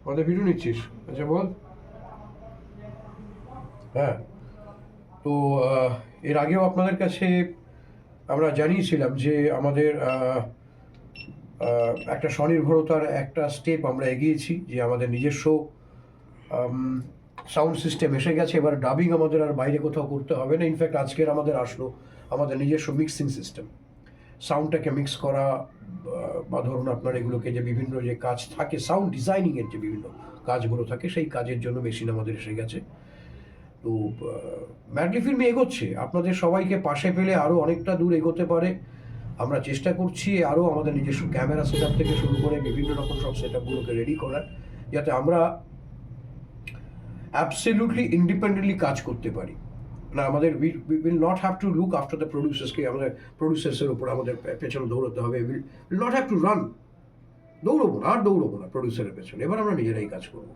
আমাদের ভিডিও নিচ্ছিস? আচ্ছা বল। হ্যাঁ, তো এর আগেও আপনাদের কাছে আমরা জানিয়েছিলাম যে আমাদের একটা স্বনির্ভরতার একটা স্টেপ আমরা এগিয়েছি, যে আমাদের নিজস্ব সাউন্ড সিস্টেম এসে গেছে। এবার ডাবিং আমাদের আর বাইরে কোথাও করতে হবে না। ইনফ্যাক্ট আজকের আমাদের আসলো আমাদের নিজস্ব মিক্সিং সিস্টেম, সাউন্ডটাকে মিক্স করা, বা ধরুন আপনার এগুলোকে যে বিভিন্ন যে কাজ থাকে, সাউন্ড ডিজাইনিংয়ের যে বিভিন্ন কাজগুলো থাকে, সেই কাজের জন্য মেশিন আমাদের এসে গেছে। তো ম্যাডলি ফিল্ম এগোচ্ছে, আপনাদের সবাইকে পাশে পেলে আরও অনেকটা দূর এগোতে পারে। আমরা চেষ্টা করছি আরও আমাদের নিজস্ব ক্যামেরা সেট থেকে শুরু করে বিভিন্ন রকম সব সেট আপগুলোকে রেডি করার, যাতে আমরা অ্যাবসলিউটলি ইন্ডিপেন্ডেন্টলি কাজ করতে পারি। না, আমাদের will not have to look after the প্রডিউসার্সকে, আমাদের প্রডিউসার্সের উপর আমাদের পেছনে দৌড়াতে হবে। Will not have to run, দৌড়বো না প্রডিউসারের পেছনে। এবার আমরা নিজেরাই কাজ করবো।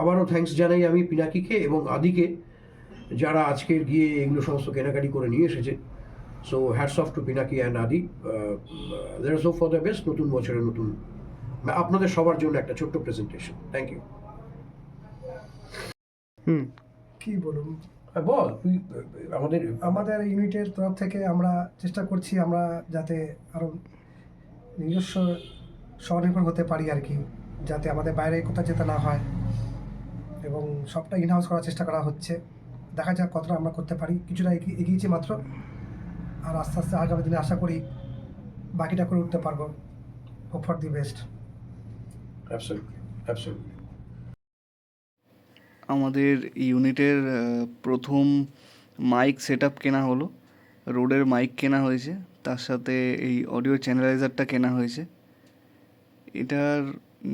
আবারও থ্যাঙ্কস জানাই আমি পিনাকিকে এবং আদিকে, যারা আজকের গিয়ে এগুলো সমস্ত কেনাকাটি করে নিয়ে এসেছে। So hats off to Pinaki and Adi. Let's hope for the best. নতুন বছরের নতুন আপনাদের সবার জন্য একটা ছোট্ট প্রেজেন্টেশন। Thank you. কি বলুন, বল তুই। আমাদের আমাদের ইউনিটের তরফ থেকে আমরা চেষ্টা করছি আমরা যাতে আরও নিজস্ব স্বনির্ভর হতে পারি আর কি, যাতে আমাদের বাইরে কোথাও যেতে না হয়, এবং সবটা ইনহাউস করার চেষ্টা করা হচ্ছে। দেখা যাক কতটা আমরা করতে পারি। কিছুটা এগিয়েছি মাত্র, আর আস্তে আস্তে আগামী দিনে আশা করি বাকিটা করে উঠতে পারবো। Hope for the best. Absolutely. আমাদের ইউনিটের প্রথম মাইক সেট আপ কেনা হলো, রোডের মাইক কেনা হয়েছে, তার সাথে এই অডিও চ্যানেলাইজারটা কেনা হয়েছে। এটার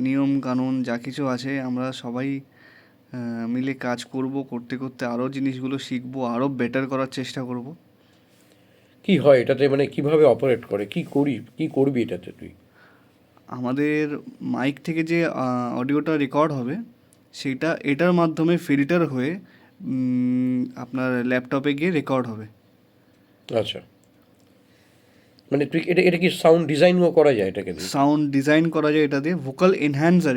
নিয়ম কানুন যা কিছু আছে আমরা সবাই মিলে কাজ করতে করতে আরও জিনিসগুলো শিখবো, আরও বেটার করার চেষ্টা করব। কি হয় এটাতে, মানে কিভাবে অপারেট করে, কি করবি এটাতে তুই? আমাদের মাইক থেকে যে অডিওটা রেকর্ড হবে সেটা এটার মাধ্যমে ফিল্টার হয়ে আপনার ল্যাপটপে গিয়ে রেকর্ড হবে। আচ্ছা, মানে তুই এটা কি সাউন্ড ডিজাইনও করা যায় এটাকে দিয়ে? সাউন্ড ডিজাইন করা যায় এটা দিয়ে, ভোকাল এনহ্যান্সার